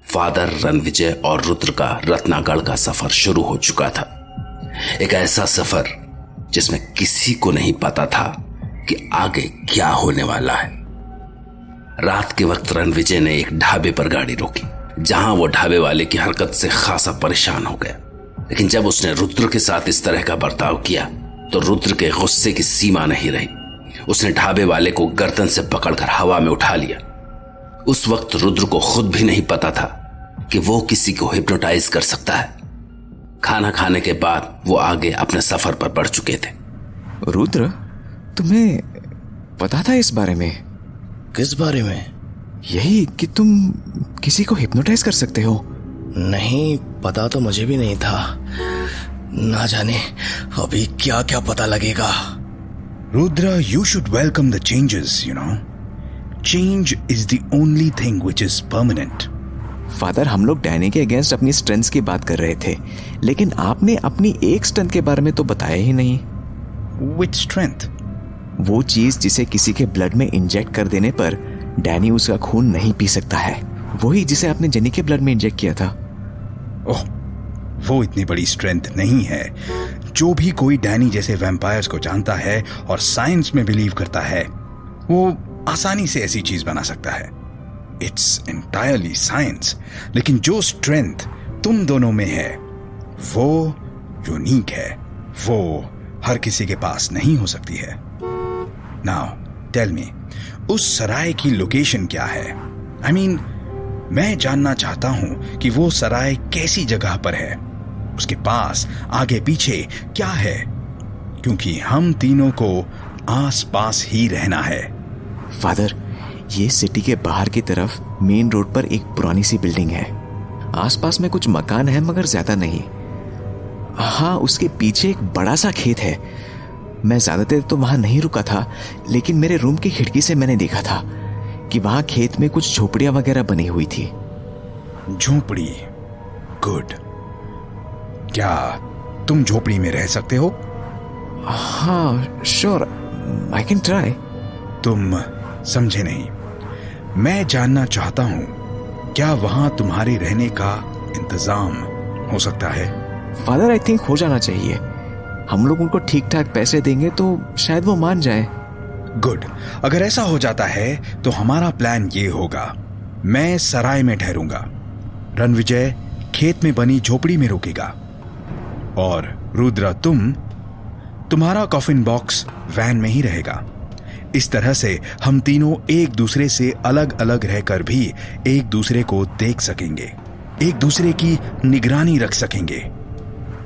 Father Ranvijay और रुद्र का रत्नागढ़ का सफर शुरू हो चुका था। एक ऐसा सफर जिसमें किसी को नहीं पता था कि आगे क्या होने वाला है। रात के वक्त रणविजय ने एक ढाबे पर गाड़ी रोकी, जहां वो ढाबे वाले की हरकत से खासा परेशान हो गया। लेकिन जब उसने रुद्र के साथ इस तरह का बर्ताव किया तो रुद्र के गुस्से की सीमा नहीं रही। उसने ढाबे वाले को गर्दन से पकड़कर हवा में उठा लिया। उस वक्त रुद्र को खुद भी नहीं पता था कि वो किसी को हिप्नोटाइज कर सकता है। खाना खाने के बाद वो आगे अपने सफर पर बढ़ चुके थे। रुद्र, तुम्हें पता था इस बारे में? किस बारे में? यही कि तुम किसी को हिप्नोटाइज कर सकते हो। नहीं, पता तो मुझे भी नहीं था। ना जाने अभी क्या क्या पता लगेगा। Rudra, you should welcome the changes, you know. Change is the only thing which is permanent. Father, हम लोग डैनी के अगेंस्ट अपनी स्ट्रेंथ की बात कर रहे थे, लेकिन आपने अपनी एक स्ट्रेंथ के बारे में तो बताया ही नहीं। Which strength? वो चीज जिसे किसी के ब्लड में इंजेक्ट कर देने पर डैनी उसका खून नहीं पी सकता है, वही जिसे आपने जेनी के ब्लड में इंजेक्ट किया था। ओह, वो इतनी बड़ी स्ट्रेंथ नहीं है। जो भी कोई डैनी जैसे वैम्पायर्स को जानता है और साइंस में बिलीव करता है, वो आसानी से ऐसी चीज बना सकता है। It's entirely science. लेकिन जो स्ट्रेंथ तुम दोनों में है वो यूनिक है, वो हर किसी के पास नहीं हो सकती है। नाउ टेल मी, उस सराय की लोकेशन क्या है? आई मीन, मैं जानना चाहता हूं कि वो सराय कैसी जगह पर है, उसके पास आगे पीछे क्या है, क्योंकि हम तीनों को आस पास ही रहना है। फादर, ये सिटी के बाहर की तरफ मेन रोड पर एक पुरानी सी बिल्डिंग है। आसपास में कुछ मकान है मगर ज्यादा नहीं। हाँ, उसके पीछे एक बड़ा सा खेत है। मैं ज्यादा देर तो वहां नहीं रुका था, लेकिन मेरे रूम की खिड़की से मैंने देखा था कि वहां खेत में कुछ झोपड़ियां वगैरह बनी हुई थी। झोपड़ी? गुड। क्या तुम झोपड़ी में रह सकते हो? हाँ, श्योर, आई कैन ट्राई। तुम समझे नहीं। मैं जानना चाहता हूं, क्या वहां तुम्हारे रहने का इंतजाम हो सकता है? फादर, आई थिंक हो जाना चाहिए। हम लोग उनको ठीक ठाक पैसे देंगे तो शायद वो मान जाए। गुड। अगर ऐसा हो जाता है तो हमारा प्लान ये होगा, मैं सराय में ठहरूंगा, रणविजय खेत में बनी झोपड़ी में रुकेगा, और रुद्र तुम्हारा कॉफिन बॉक्स वैन में ही रहेगा। इस तरह से हम तीनों एक दूसरे से अलग अलग रहकर भी एक दूसरे को देख सकेंगे, एक दूसरे की निगरानी रख सकेंगे,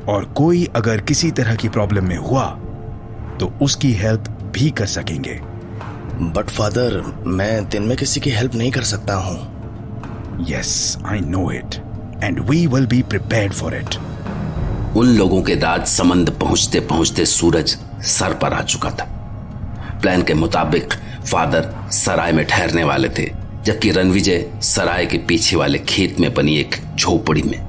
और कोई अगर किसी तरह की प्रॉब्लम में हुआ तो उसकी हेल्प भी कर सकेंगे। बट फादर, मैं दिन में किसी की हेल्प नहीं कर सकता हूं। Yes, I know it, and we will be prepared for it. उन लोगों के दाद समंद पहुंचते पहुंचते सूरज सर पर आ चुका था। प्लान के मुताबिक फादर सराय में ठहरने वाले थे, जबकि रणविजय सराय के पीछे वाले खेत में बनी एक झोपड़ी में,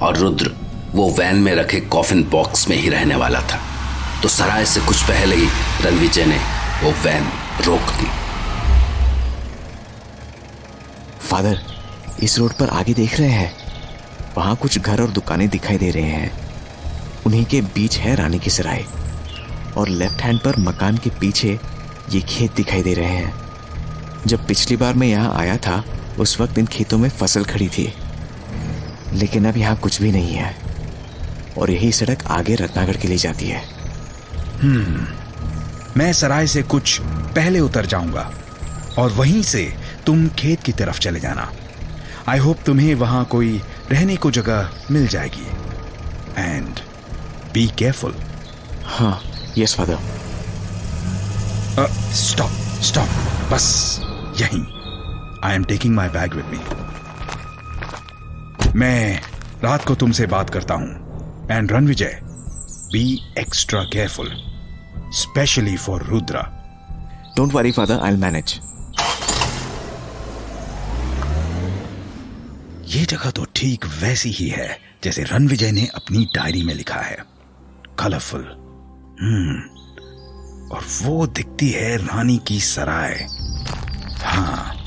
और रुद्र वो वैन में रखे कॉफिन बॉक्स में ही रहने वाला था। तो सराय से कुछ पहले ही रणविजय ने वो वैन रोक दी। फादर, इस रोड पर आगे देख रहे हैं, वहां कुछ घर और दुकानें दिखाई दे रहे हैं। उन्हीं के बीच है रानी की सराय, और लेफ्ट हैंड पर मकान के पीछे ये खेत दिखाई दे रहे हैं। जब पिछली बार मैं यहाँ आया था उस वक्त इन खेतों में फसल खड़ी थी, लेकिन अब यहाँ कुछ भी नहीं है, और यही सड़क आगे रत्नागढ़ के लिए जाती है। मैं सराय से कुछ पहले उतर जाऊंगा और वहीं से तुम खेत की तरफ चले जाना। आई होप तुम्हें वहां कोई रहने को जगह मिल जाएगी। And be careful. हाँ, यस फादर। स्टॉप, बस यहीं। I am taking my bag with me. मैं रात को तुमसे बात करता हूं। And Ranvijay, be extra careful, specially for Rudra. Don't worry father, I will manage. ये जगह तो ठीक वैसी ही है जैसे रणविजय ने अपनी डायरी में लिखा है, कलरफुल। और वो दिखती है रानी की सराय। हाँ,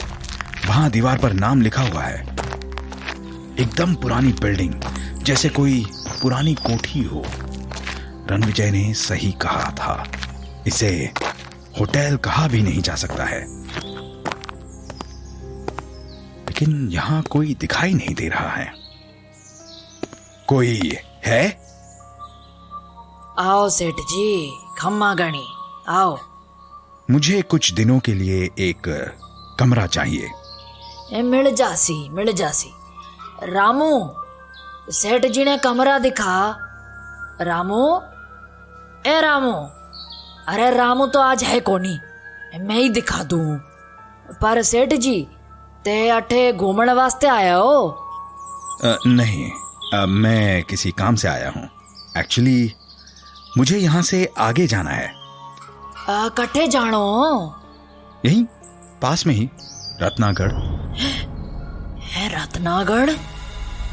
वहां दीवार पर नाम लिखा हुआ है, एकदम पुरानी बिल्डिंग, जैसे कोई पुरानी कोठी हो। रणविजय ने सही कहा था, इसे होटल कहा भी नहीं जा सकता है। लेकिन यहां कोई दिखाई नहीं दे रहा है। कोई है? आओ सेठ जी, खम्मा गणी, आओ। मुझे कुछ दिनों के लिए एक कमरा चाहिए। मिल जासी। रामू, सेठ जी ने कमरा दिखा। रामू, ए रामू। अरे रामू तो आज है कोनी, मैं ही दिखा दूं। पर सेठ जी, ते अठे घूमने वास्ते आया हो? नहीं, मैं किसी काम से आया हूं। एक्चुअली मुझे यहां से आगे जाना है। कट्ठे जानो? यहीं पास में ही, रत्नागढ़। है रत्नागढ़?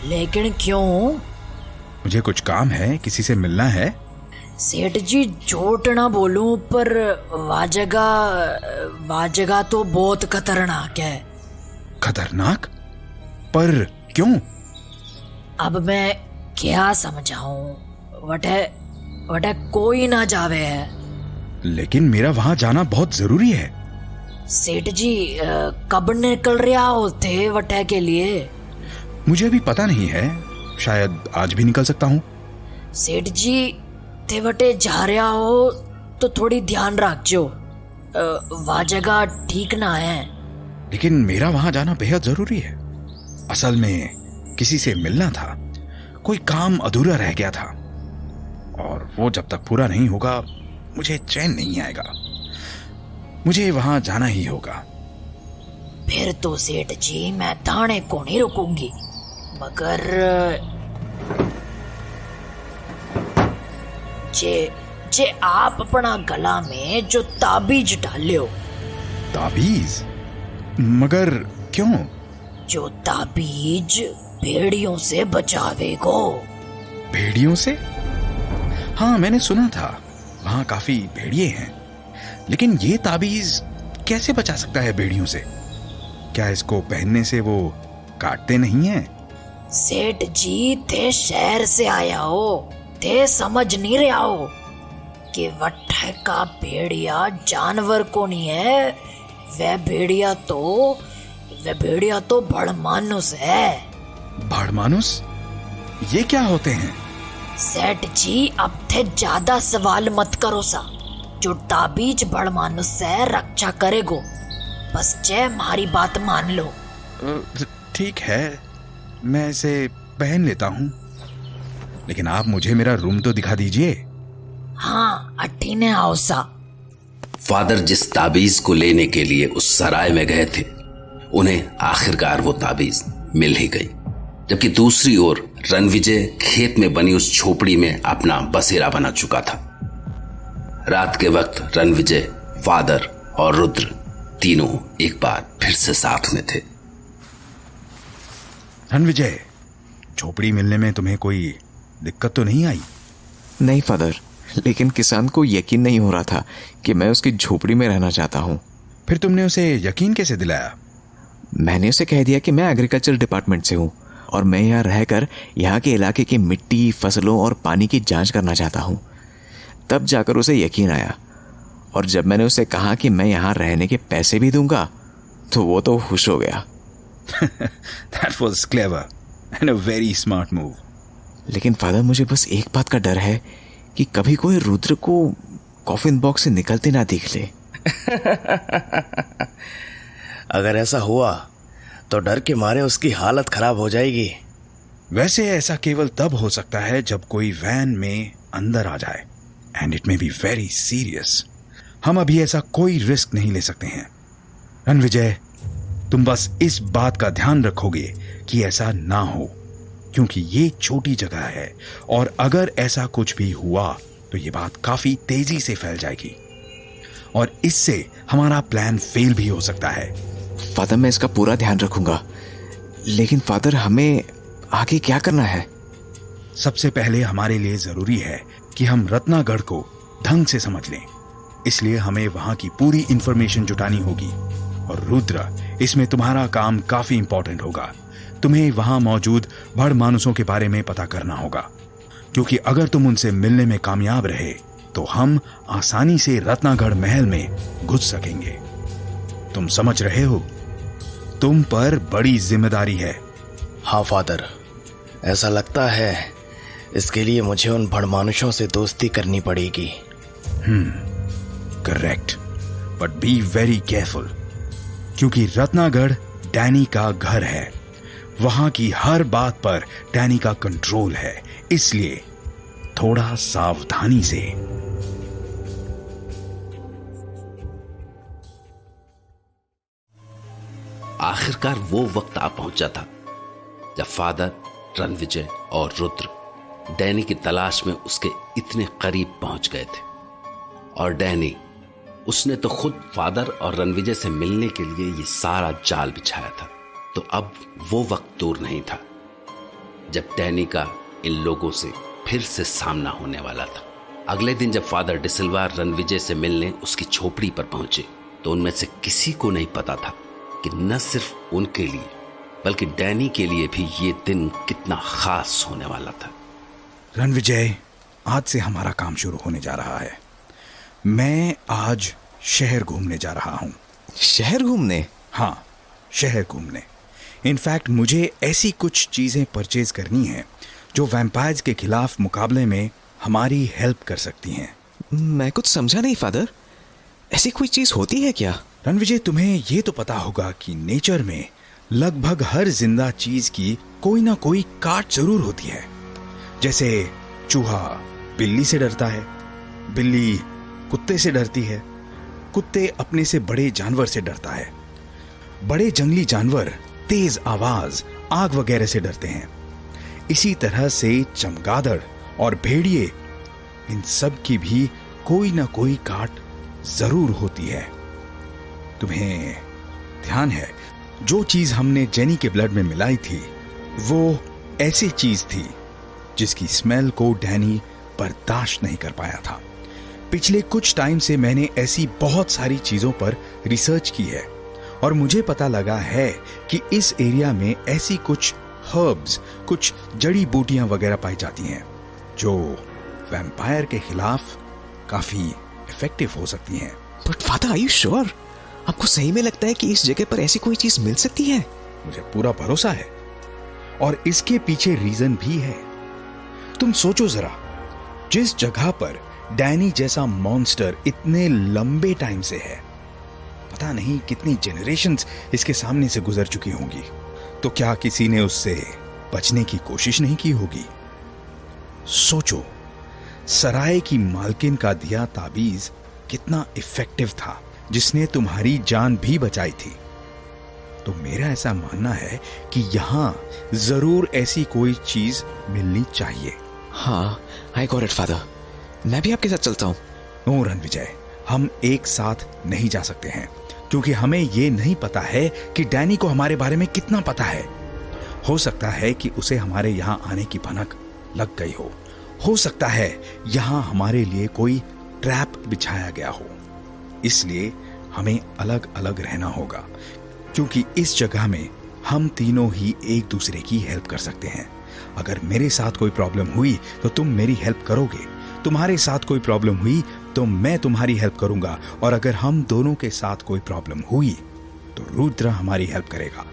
लेकिन क्यों? मुझे कुछ काम है, किसी से मिलना है। सेठ जी झूठ ना बोलूं, पर वह जगह तो बहुत खतरनाक है। खतरनाक? पर क्यों? अब मैं क्या समझाऊं? वटे कोई ना जावे है। लेकिन मेरा वहां जाना बहुत जरूरी है। सेठ जी कब निकल रहा होते वटे के लिए? मुझे भी पता नहीं है, शायद आज भी निकल सकता हूँ। सेठ जी ते वटे जा रहा हो तो थोड़ी ध्यान रखजो, वह जगह ठीक ना है। लेकिन मेरा वहां जाना बेहद जरूरी है। असल में किसी से मिलना था, कोई काम अधूरा रह गया था, और वो जब तक पूरा नहीं होगा मुझे चैन नहीं आएगा। मुझे वहां जाना ही होगा। फिर तो सेठ जी मैं थाने को नहीं रुकूंगी, मगर जे आप अपना गला में जो ताबीज डालियो। ताबीज? मगर क्यों? जो ताबीज भेड़ियों से बचावेगो। भेड़ियों से? हाँ, मैंने सुना था वहां काफी भेड़िए हैं। लेकिन ये ताबीज कैसे बचा सकता है भेड़ियों से? क्या इसको पहनने से वो काटते नहीं हैं? सेठ जी थे शहर से आया हो, थे समझ नहीं रहा हो कि वट्ठे का भेड़िया जानवर को नहीं है, वह भेड़िया तो बड़मानुस है। बड़मानुस? ये क्या होते हैं? सेठ जी अब थे ज्यादा सवाल मत करो सा। जो ताबीज बड़मानुस से रक्षा करेगो, बस जय हमारी बात मान लो। ठीक है, मैं इसे पहन लेता हूँ। लेकिन आप मुझे मेरा रूम तो दिखा दीजिए। हाँ, अट्टी ने आओ सा। फादर जिस ताबीज को लेने के लिए उस सराय में गए थे, उन्हें आखिरकार वो ताबीज मिल ही गई। जबकि दूसरी ओर रणविजय खेत में बनी उस झोपड़ी में अपना बसेरा बना चुका था। रात के वक्त रणविजय, फादर और रुद्र तीनों एक बार फिर से साथ में थे। रणविजय, झोपड़ी मिलने में तुम्हें कोई दिक्कत तो नहीं आई? नहीं फादर, लेकिन किसान को यकीन नहीं हो रहा था कि मैं उसकी झोपड़ी में रहना चाहता हूँ। फिर तुमने उसे यकीन कैसे दिलाया? मैंने उसे कह दिया कि मैं एग्रीकल्चर डिपार्टमेंट से हूँ और मैं यहाँ रहकर यहाँ के इलाके की मिट्टी, फसलों और पानी की जांच करना चाहता हूँ। तब जाकर उसे यकीन आया, और जब मैंने उसे कहा कि मैं यहाँ रहने के पैसे भी दूंगा, तो वो तो खुश हो गया। That was clever and a very smart move. लेकिन फादर, मुझे बस एक बात का डर है कि कभी कोई रुद्र को कॉफिन बॉक्स से निकलते ना देख ले। अगर ऐसा हुआ तो डर के मारे उसकी हालत खराब हो जाएगी। वैसे ऐसा केवल तब हो सकता है जब कोई वैन में अंदर आ जाए, and it may be very serious. हम अभी ऐसा कोई रिस्क नहीं ले सकते हैं। रणविजय, तुम बस इस बात का ध्यान रखोगे कि ऐसा ना हो, क्योंकि ये छोटी जगह है और अगर ऐसा कुछ भी हुआ तो ये बात काफी तेजी से फैल जाएगी और इससे हमारा प्लान फेल भी हो सकता है। फादर, मैं इसका पूरा ध्यान रखूंगा, लेकिन फादर हमें आगे क्या करना है? सबसे पहले हमारे लिए जरूरी है कि हम रत्नागढ़ को ढंग से समझ लें। इसलिए हमें वहां की पूरी इंफॉर्मेशन जुटानी होगी। और रुद्र, इसमें तुम्हारा काम काफी इंपॉर्टेंट होगा। तुम्हें वहां मौजूद बड़ मानुसों के बारे में पता करना होगा, क्योंकि अगर तुम उनसे मिलने में कामयाब रहे तो हम आसानी से रत्नागढ़ महल में घुस सकेंगे। तुम समझ रहे हो? तुम पर बड़ी जिम्मेदारी है। हाँ फादर, ऐसा लगता है इसके लिए मुझे उन भड़मानुषों से दोस्ती करनी पड़ेगी। Correct, but be very careful, क्योंकि रत्नागढ़ डैनी का घर है। वहां की हर बात पर डैनी का कंट्रोल है, इसलिए थोड़ा सावधानी से। आखिरकार वो वक्त आ पहुंचा था जब फादर, रणविजय और रुद्र डैनी की तलाश में उसके इतने करीब पहुंच गए थे। और डैनी, उसने तो खुद फादर और रणविजय से मिलने के लिए ये सारा जाल बिछाया था। तो अब वो वक्त दूर नहीं था जब डैनी का इन लोगों से फिर से सामना होने वाला था। अगले दिन जब फादर डिसिल्वा रणविजय से मिलने उसकी झोपड़ी पर पहुंचे तो उनमें से किसी को नहीं पता था कि न सिर्फ उनके लिए बल्कि डैनी के लिए भी ये दिन कितना खास होने वाला था। रणविजय, आज से हमारा काम शुरू होने जा रहा है। मैं आज शहर घूमने जा रहा हूं। शहर घूमने? हाँ, शहर घूमने। इनफैक्ट मुझे ऐसी कुछ चीजें परचेज करनी है जो वैम्पायर्स के खिलाफ मुकाबले में हमारी हेल्प कर सकती हैं। मैं कुछ समझा नहीं फादर, ऐसी कोई चीज होती है क्या? रणविजय, तुम्हें ये तो पता होगा कि नेचर में लगभग हर जिंदा चीज की कोई ना कोई काट जरूर होती है। जैसे चूहा बिल्ली से डरता है, बिल्ली कुत्ते से डरती है, कुत्ते अपने से बड़े जानवर से डरता है, बड़े जंगली जानवर तेज आवाज, आग वगैरह से डरते हैं। इसी तरह से चमगादड़ और भेड़िए, इन सब की भी कोई ना कोई काट जरूर होती है। तुम्हें ध्यान है, जो चीज हमने जेनी के ब्लड में मिलाई थी वो ऐसी चीज थी जिसकी स्मेल को डैनी बर्दाश्त नहीं कर पाया था। पिछले कुछ टाइम से मैंने ऐसी बहुत सारी चीजों पर रिसर्च की है और मुझे पता लगा है कि इस एरिया में ऐसी कुछ हर्ब्स, कुछ जड़ी बूटियां वगैरह पाई जाती हैं जो वैम्पायर के खिलाफ काफी इफेक्टिव हो सकती हैं। But father, are you sure? आपको सही में लगता है कि इस जगह पर ऐसी कोई चीज मिल सकती है? मुझे पूरा भरोसा है और इसके पीछे रीजन भी है। तुम सोचो जरा, जिस जगह पर डैनी जैसा मॉन्स्टर इतने लंबे टाइम से है, पता नहीं कितनी जनरेशंस इसके सामने से गुजर चुकी होंगी, तो क्या किसी ने उससे बचने की कोशिश नहीं की होगी? सोचो, सराय की मालकिन का दिया ताबीज कितना इफेक्टिव था, जिसने तुम्हारी जान भी बचाई थी। तो मेरा ऐसा मानना है कि यहां जरूर ऐसी कोई चीज मिलनी चाहिए। हाँ, आई गॉट इट फादर, मैं भी आपके साथ चलता हूँ। नो रणविजय, हम एक साथ नहीं जा सकते हैं क्योंकि हमें ये नहीं पता है कि डैनी को हमारे बारे में कितना पता है। हो सकता है कि उसे हमारे यहाँ आने की भनक लग गई हो सकता है यहाँ हमारे लिए कोई ट्रैप बिछाया गया हो। इसलिए हमें अलग अलग रहना होगा क्योंकि इस जगह में हम तीनों ही एक दूसरे की हेल्प कर सकते हैं। अगर मेरे साथ कोई प्रॉब्लम हुई तो तुम मेरी हेल्प करोगे, तुम्हारे साथ कोई प्रॉब्लम हुई तो मैं तुम्हारी हेल्प करूंगा, और अगर हम दोनों के साथ कोई प्रॉब्लम हुई तो रुद्र हमारी हेल्प करेगा।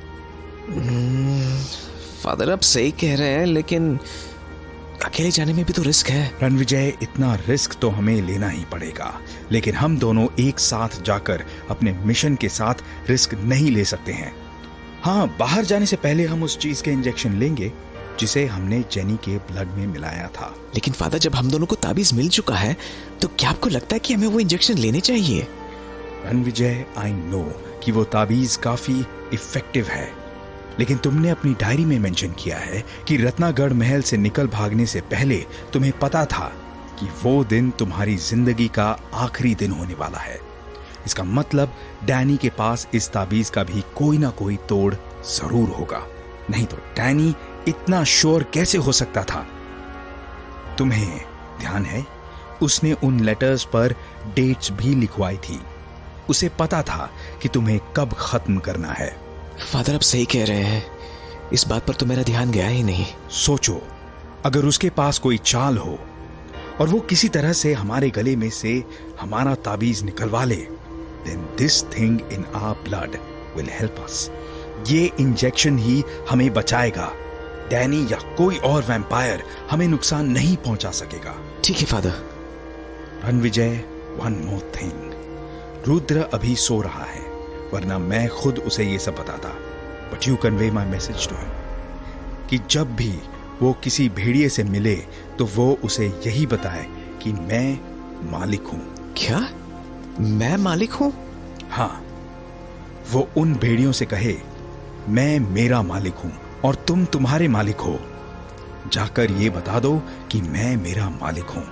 फादर, आप सही कह रहे हैं, लेकिन अकेले जाने में भी तो रिस्क है। रणविजय, इतना रिस्क तो हमें लेना ही पड़ेगा, लेकिन हम दोनों एक साथ जाकर अपने मिशन के साथ रिस्क नहीं ले सकते हैं। हाँ, बाहर जाने से पहले हम उस चीज के इंजेक्शन लेंगे जिसे हमने जेनी के ब्लड में मिलाया था। लेकिन फादर, जब हम दोनों को ताबीज मिल चुका है तो क्या आपको लगता है कि हमें वो इंजेक्शन लेने चाहिए? रणविजय, आई नो कि वो ताबीज काफी इफेक्टिव है, लेकिन तुमने अपनी डायरी में मेंशन किया है कि रत्नागढ़ महल से निकल भागने से पहले तुम्हें पता था कि वो दिन तुम्हारी जिंदगी का आखिरी दिन होने वाला है। इसका मतलब डैनी के पास इस ताबीज का भी कोई ना कोई तोड़ जरूर होगा, नहीं तो डैनी इतना श्योर कैसे हो सकता था? तुम्हें ध्यान है, उसने उन लेटर्स पर डेट्स भी लिखवाई थी। उसे पता था कि तुम्हें कब खत्म करना है। फादर, आप सही कह रहे हैं, इस बात पर तो मेरा ध्यान गया ही नहीं। सोचो, अगर उसके पास कोई चाल हो और वो किसी तरह से हमारे गले में से हमारा ताबीज निकलवा ले, then this thing in our blood will help us. ये इंजेक्शन ही हमें बचाएगा। डैनी या कोई और वैम्पायर हमें नुकसान नहीं पहुंचा सकेगा। ठीक है father. Ranvijay, one more thing. Rudra अभी सो रहा है, वरना मैं खुद उसे ये सब बताता। But you convey my message to him कि जब भी वो किसी भेड़िए से मिले तो वो उसे यही बताए कि मैं मालिक हूं। क्या? मैं मालिक हूं? हाँ, वो उन भेड़ियों से कहे, मैं मेरा मालिक हूं और तुम तुम्हारे मालिक हो। जाकर ये बता दो कि मैं मेरा मालिक हूं।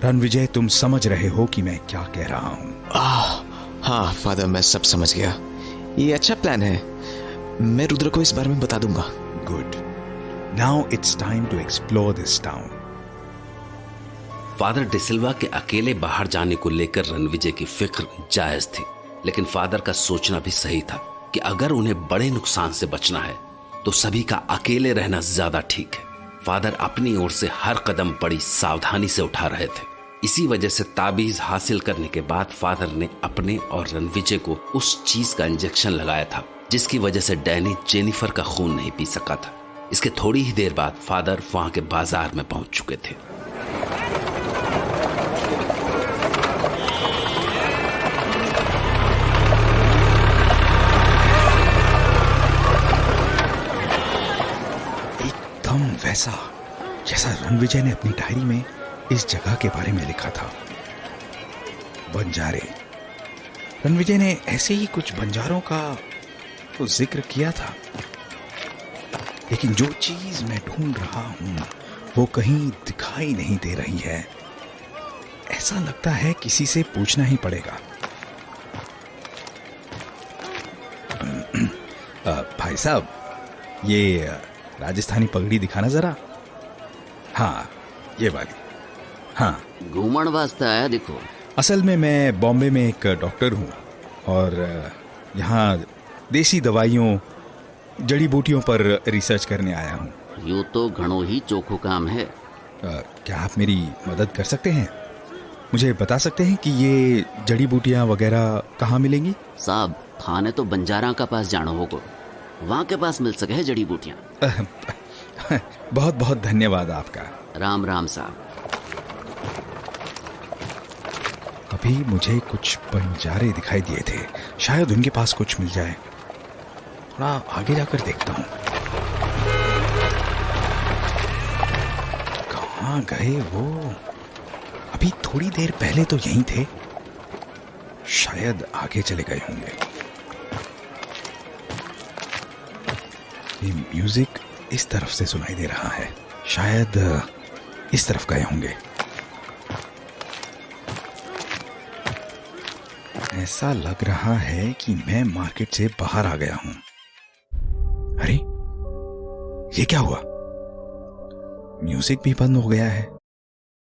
रणविजय, तुम समझ रहे हो कि मैं क्या कह रहा हूं? हाँ फादर, मैं सब समझ गया। ये अच्छा प्लान है, मैं रुद्र को इस बारे में बता दूंगा। Good. Now it's time to explore this town. Father D'Silva के अकेले बाहर जाने को लेकर रणविजय की फिक्र जायज थी, लेकिन फादर का सोचना भी सही था कि अगर उन्हें बड़े नुकसान से बचना है तो सभी का अकेले रहना ज्यादा ठीक है। फादर अपनी ओर से हर कदम बड़ी सावधानी से उठा रहे थे। इसी वजह से ताबीज हासिल करने के बाद फादर ने अपने और रणविजय को उस चीज का इंजेक्शन लगाया था जिसकी वजह से डैनी जेनिफर का खून नहीं पी सका था। इसके थोड़ी ही देर बाद फादर वहां के बाजार में पहुंच चुके थे। एकदम वैसा जैसा रणविजय ने अपनी डायरी में इस जगह के बारे में लिखा था। बंजारे। रणविजय ने ऐसे ही कुछ बंजारों का तो जिक्र किया था, लेकिन जो चीज मैं ढूंढ रहा हूं वो कहीं दिखाई नहीं दे रही है। ऐसा लगता है किसी से पूछना ही पड़ेगा। भाई साहब, ये राजस्थानी पगड़ी दिखाना जरा। हाँ, ये वाली। हाँ, घूमण वास्ते आया देखो। असल में मैं बॉम्बे में एक डॉक्टर हूँ और यहाँ देसी दवाइयों, जड़ी बूटियों पर रिसर्च करने आया हूँ। यू तो घणो ही चोखो काम है। क्या आप मेरी मदद कर सकते हैं? मुझे बता सकते हैं कि ये जड़ी बूटियाँ वगैरह कहाँ मिलेंगी? साहब, थाने तो बंजारा का पास जाना होगा, वहाँ के पास मिल सके है जड़ी बूटियाँ। बहुत बहुत धन्यवाद आपका। राम राम साहब। अभी मुझे कुछ बंजारे दिखाई दिए थे, शायद उनके पास कुछ मिल जाए। थोड़ा आगे जाकर देखता हूँ। कहाँ गए वो? अभी थोड़ी देर पहले तो यहीं थे, शायद आगे चले गए होंगे। ये म्यूजिक इस तरफ से सुनाई दे रहा है, शायद इस तरफ गए होंगे। ऐसा लग रहा है कि मैं मार्केट से बाहर आ गया हूं। अरे, ये क्या हुआ? म्यूजिक भी बंद हो गया है।